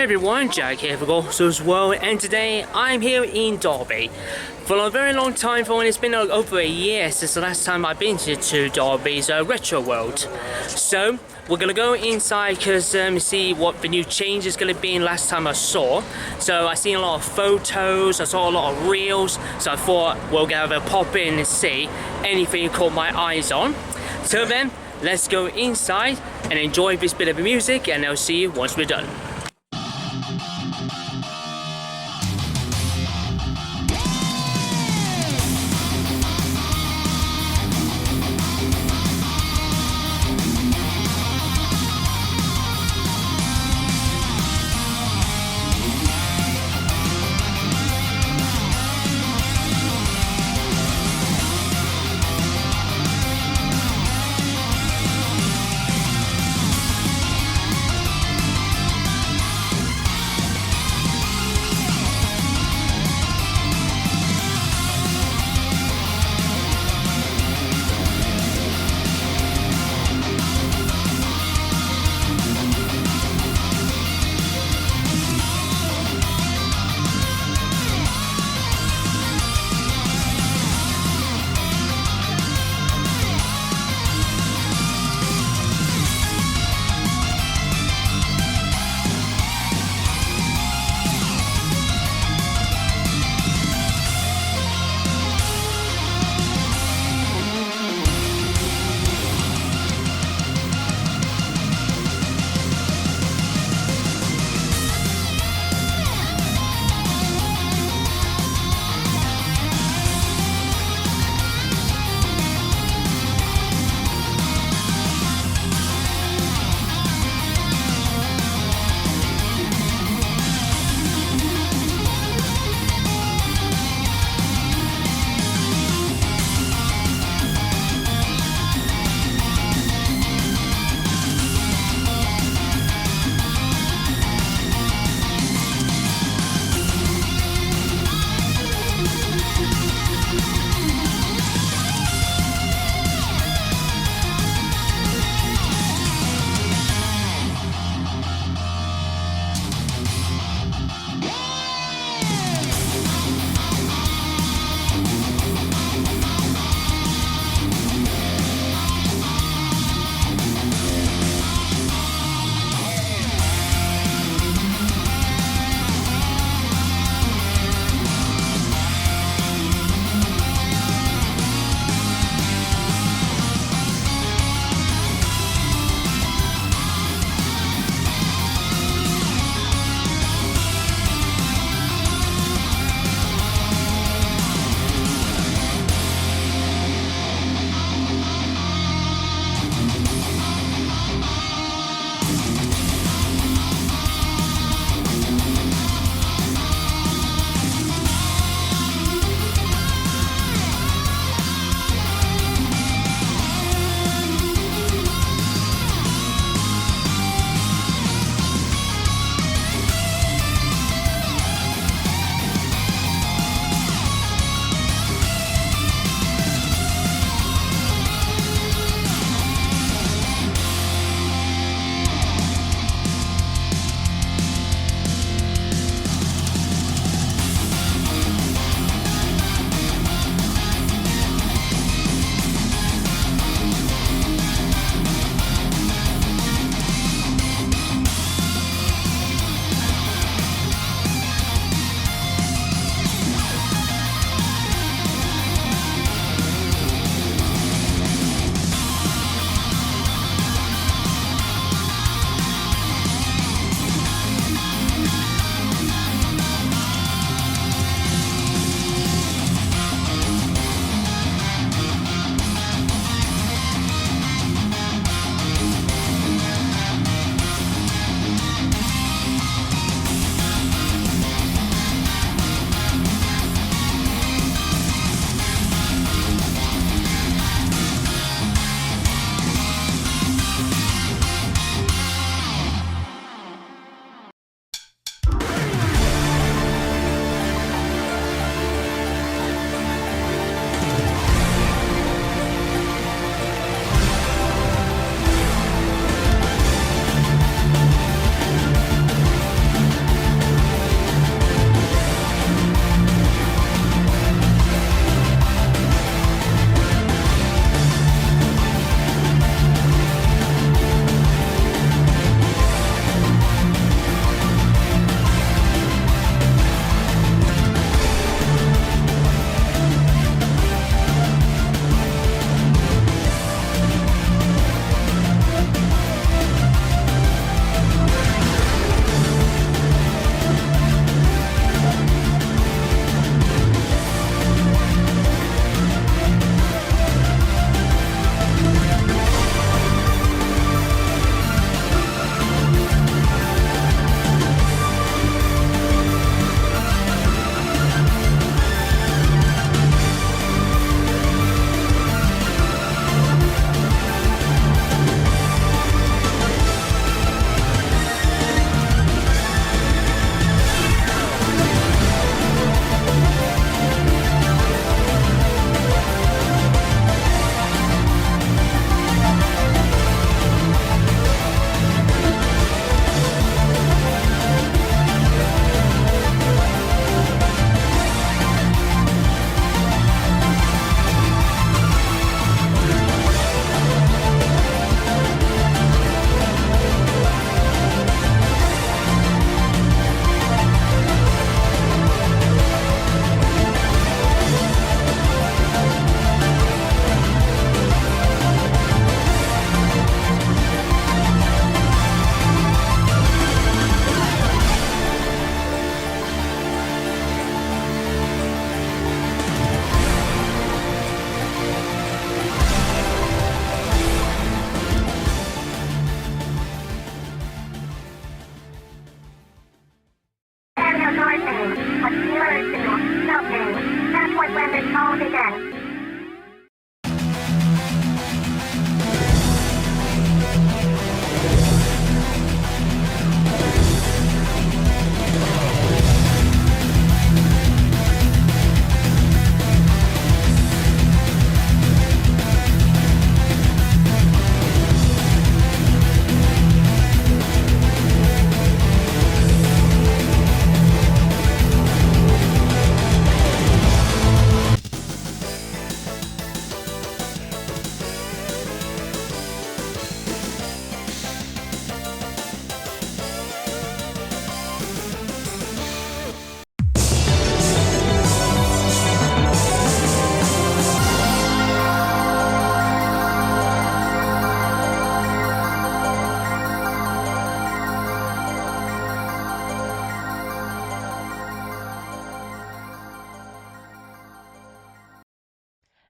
everyone, Jack here for Ghosts World, and today I'm here in Derby. For a very long time, it's been over a year since the last time I've been to Derby's Retro World. So we're gonna go inside because see what the new change is gonna be in last time I saw. So I seen a lot of photos, I saw a lot of reels, so I thought we'll have a pop in and see anything caught my eyes on. So then, let's go inside and enjoy this bit of music, and I'll see you once we're done.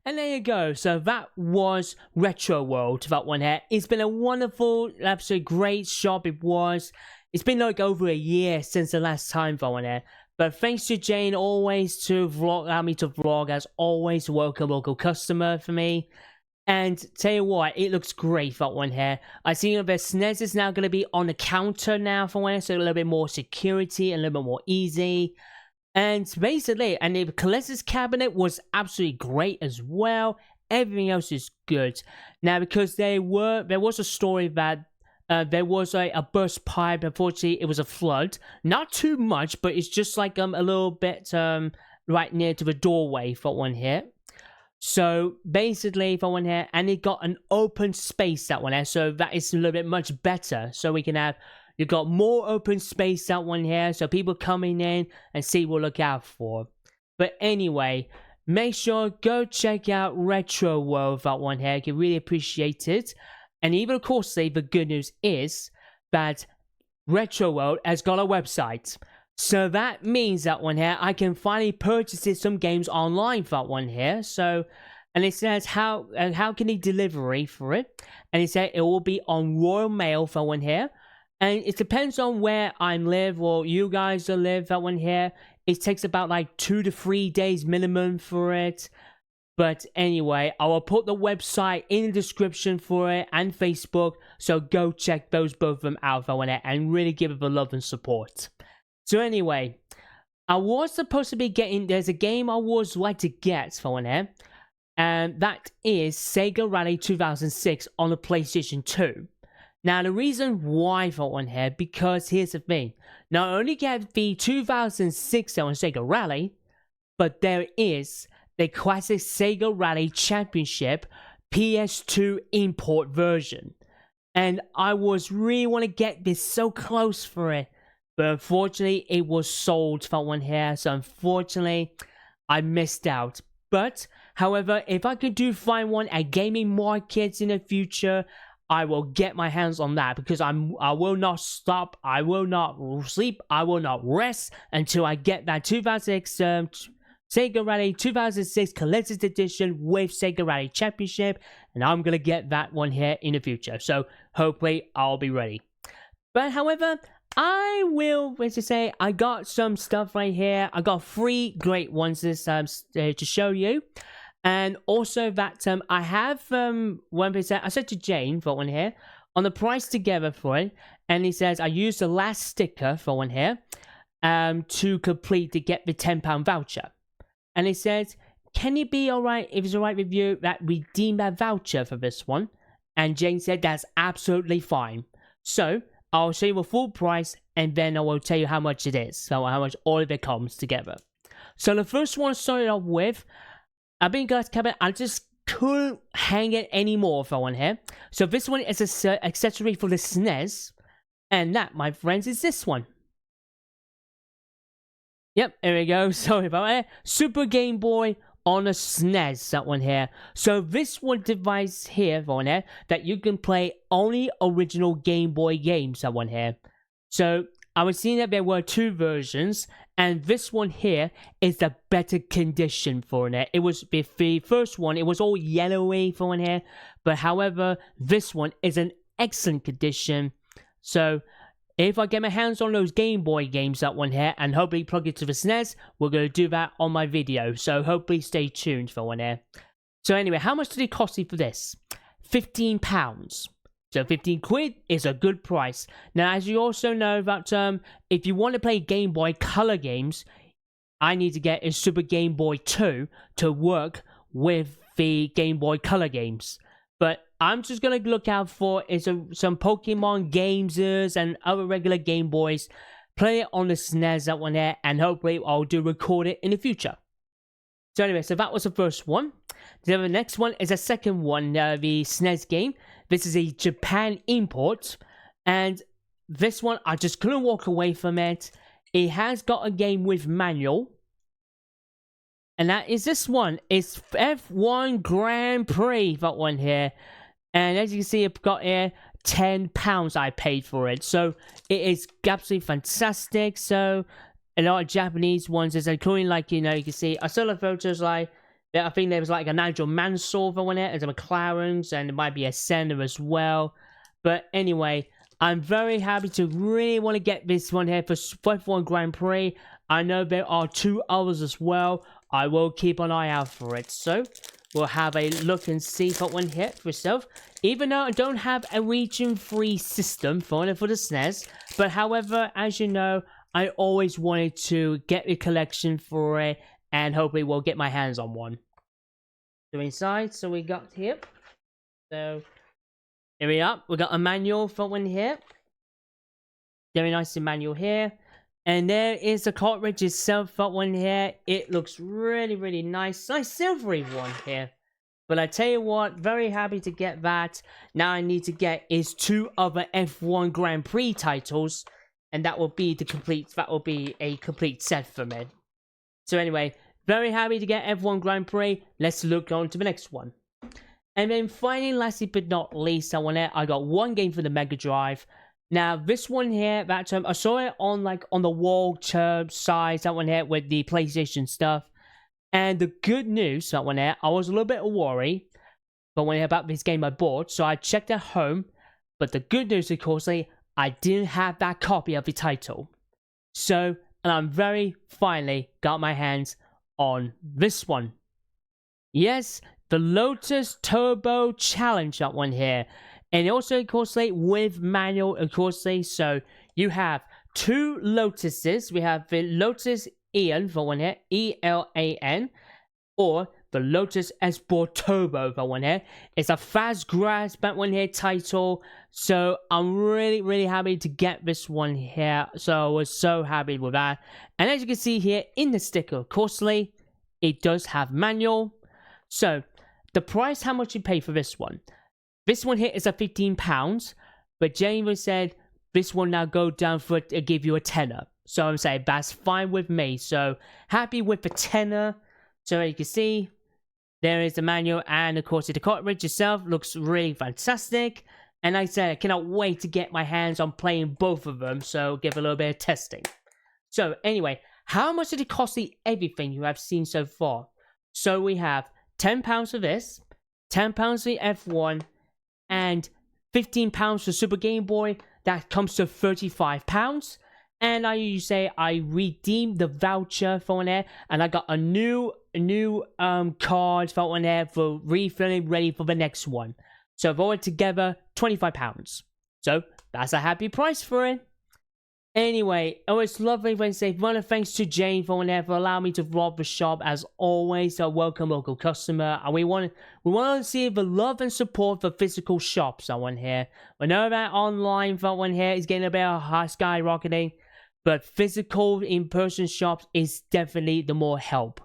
And there you go. So that was Retro World, that one here. It's been a wonderful, absolutely great shop it was. It's been like over a year since the last time that one here. But thanks to Jane always to allow me to vlog, as always, welcome local customer for me. And tell you what, it looks great, that one here. I see that the SNES is now going to be on the counter now for one, so a little bit more security, a little bit more easy. And basically, and the collector's cabinet was absolutely great as well. Everything else is good. Now, because there was a story that there was a burst pipe. Unfortunately, it was a flood. Not too much, but it's just like a little bit right near to the doorway for one here. So basically, for one here, and it got an open space that one here. So that is a little bit much better. So we can have. You got more open space that one here, so people coming in and see what to look out for. But anyway, make sure go check out Retro World that one here. You really appreciate it. And even of course, the good news is that Retro World has got a website. So that means that one here, I can finally purchase some games online for that one here. So, and it says how can you delivery for it? And it said it will be on Royal Mail for one here. And it depends on where I live or you guys live, that one here. It takes about like 2 to 3 days minimum for it. But anyway, I will put the website in the description for it and Facebook. So go check both of them out, that one here, and really give it the love and support. So anyway, I was supposed to be getting, there's a game I was like to get, for one here. And that is Sega Rally 2006 on the PlayStation 2. Now, the reason why for one here, because here's the thing. Not only get the 2006 on Sega Rally, but there is the classic Sega Rally Championship PS2 import version. And I was really want to get this so close for it. But unfortunately, it was sold for one here. So unfortunately, I missed out. But, however, if I could find one at gaming markets in the future, I will get my hands on that, because I will not stop, I will not sleep, I will not rest until I get that 2006 Sega Rally 2006 Collector's Edition with Sega Rally Championship, and I'm gonna get that one here in the future. So hopefully I'll be ready. But however, I will, as I say, I got some stuff right here. I got 3 great ones this to show you. And also that I have 1%. I said to Jane for one here on the price together for it, and he says I used the last sticker for one here to complete to get the £10 voucher. And he says, can it be alright if it's alright with you that we redeem that voucher for this one? And Jane said that's absolutely fine. So I'll show you the full price, and then I will tell you how much it is. So how much all of it comes together. So the first one I started off with. I've been guys cabinet, I just couldn't hang it anymore for one here. So this one is an accessory for the SNES. And that, my friends, is this one. Yep, there we go. Sorry about that. Super Game Boy on a SNES, that one here. So this one device here, for one here, that you can play only original Game Boy games, that one here. So I was seeing that there were 2 versions, and this one here is the better condition for it. It was the first one, it was all yellowy for one here, but however, this one is an excellent condition. So if I get my hands on those Game Boy games, that one here, and hopefully plug it to the SNES, we're going to do that on my video. So hopefully stay tuned for one here. So anyway, how much did it cost me for this? £15. So 15 quid is a good price. Now, as you also know that if you want to play Game Boy Color games, I need to get a Super Game Boy 2 to work with the Game Boy Color games. But I'm just going to look out for some Pokemon Gamers and other regular Game Boys. Play it on the SNES, that one there, and hopefully I'll record it in the future. So anyway, so that was the first one. The next one is a second one, the SNES game. This is a Japan import, and this one I just couldn't walk away from it. It has got a game with manual, and that is this one. It's F1 Grand Prix, that one here. And as you can see, I've got here £10 I paid for it. So it is absolutely fantastic. So a lot of Japanese ones is including, like, you know, you can see I saw the photos, like I think there was like a Nigel Mansell one there, and some McLarens, and it might be a Senna as well. But anyway, I'm very happy to really want to get this one here for F1 Grand Prix. I know there are 2 others as well. I will keep an eye out for it. So we'll have a look and see that one here for yourself. Even though I don't have a region 3 system for the SNES, but however, as you know, I always wanted to get a collection for it, and hopefully we'll get my hands on one. So inside, so we got here. So here we are. We got a manual for one here. Very nice manual here. And there is the cartridge itself for one here. It looks really, really nice. Nice silvery one here. But I tell you what, very happy to get that. Now I need to get is 2 other F1 Grand Prix titles. And that will be a complete set for me. So anyway, very happy to get F1 Grand Prix. Let's look on to the next one. And then finally, lastly but not least, I got one game for the Mega Drive. Now this one here, that I saw it on the wall side, that one here with the PlayStation stuff. And the good news, that one here, I was a little bit worried, but when about this game I bought, so I checked at home. But the good news, of course, I didn't have that copy of the title. So, and I'm very finally got my hands on this one. Yes, the Lotus Turbo Challenge, that one here. And also, of course, with manual, of course, so you have 2 Lotuses. We have the Lotus Elan for one here, E-L-A-N, or the Lotus Esport Turbo for one here. It's a fast grasp that one here title. So I'm really, really happy to get this one here. So I was so happy with that. And as you can see here in the sticker, of course, it does have manual. So the price, how much you pay for this one? This one here is a £15, but James said this one now go down for give you a tenner. So I'm saying that's fine with me. So happy with the tenner. So as you can see, there is the manual, and of course the cartridge itself looks really fantastic. And like I said, I cannot wait to get my hands on playing both of them. So give a little bit of testing. So anyway, how much did it cost everything you have seen so far? So we have £10 for this, £10 for the F1, and £15 for Super Game Boy. That comes to £35. And I redeemed the voucher for one there, and I got a new card for one there for refilling, ready for the next one. So all together, £25. So that's a happy price for it. Anyway, it was lovely when I say one of thanks to Jane for allowing me to vlog the shop as always. A welcome local customer, and we want to see the love and support for physical shops. That one here, we know that online for one here is getting a bit high skyrocketing, but physical in-person shops is definitely the more help.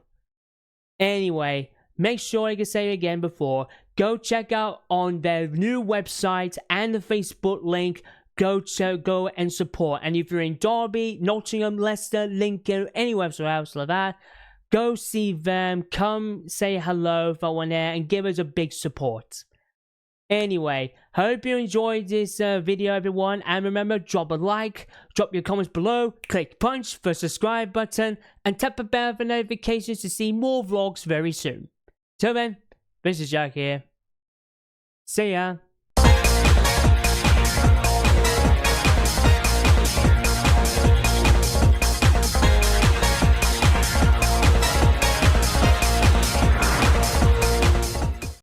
Anyway, make sure, like I say again before, go check out on their new website and the Facebook link. Go and support. And if you're in Derby, Nottingham, Leicester, Lincoln, anywhere else like that, go see them. Come say hello for one there and give us a big support. Anyway, hope you enjoyed this video, everyone. And remember, drop a like, drop your comments below, click punch the subscribe button, and tap the bell for notifications to see more vlogs very soon. Till then, this is Jack here. See ya.